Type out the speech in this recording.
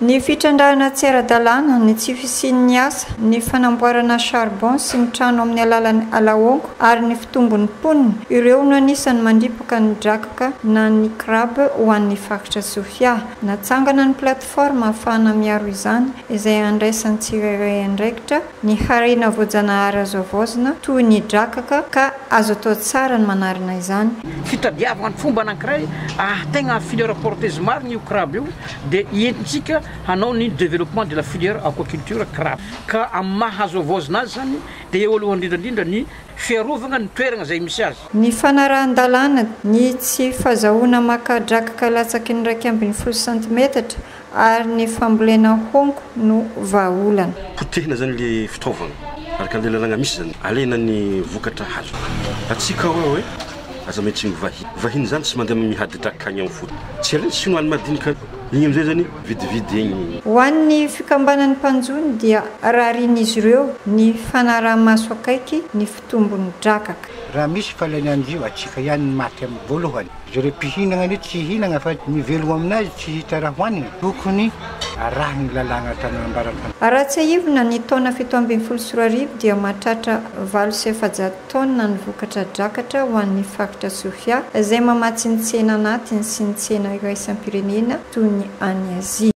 Ny fitrandrahana tsy ara-dalàna ny tsy fisian'ny asa, ny fanamboarana charbon sy ny trano amin'ny alalan'ny alaongo ary ny fitombon'ny mponina, ireo no anisany mandripoka ny drakaka na ny crabe ho an'ny faritra Sofia. Natsangana ny plateforme ahafahana miaro izany izay andraisan'ny tsirairay andraikitra ny harena voajanahary azo avoazina toy ny drakaka ka azo atao tsara ny manarina izany. Fitadiavana fomba anankiray tegna filière porteuse marina io crabe io dia entintsika hanao ny développement de la filière aquaculture crabe ka amin'ny mahazo avoazina azy zany dia eo aloha indrindrandrindra ny fiarovana ny toerana izay misy azy. Ny fanarahan-dalàna ny tsy fahazahoana maka drakaka latsaky ny 1.5 cm ary ny fambolena hongo no vahaolana. Potehina zany le fitaovana araka le lalàna misy zany alena ny vokatra hazo. Atsika hoe aza mety vahiny zany tsy mandeha mihady drakaka agny amin'ny fody. Tsy alena sinoaly madinika igny amizay zany vidividy egny. Ho an'ny fikambanan'ny mpanjony dia rarian'izy ireo ny fanaraha-maso akaiky ny fitombon'ny drakaka. Raha misy fahalanan'io atsika ihany ny maty amin'ny voalohany. Zareo mpihinana ny tsy hinana fa ny velogna aminazy tsy hita raha hoanina. Tokony arahiny lalàna tanambaratany. Raha tsy aivina ny taona 7.4 dia mahatratra 800 taona ny vokatra drakatra ho an'ny faritra Sofia izay mamatsy ny tsena anatiny sy ny tsena iraisam-pirenena toy ny any Azia.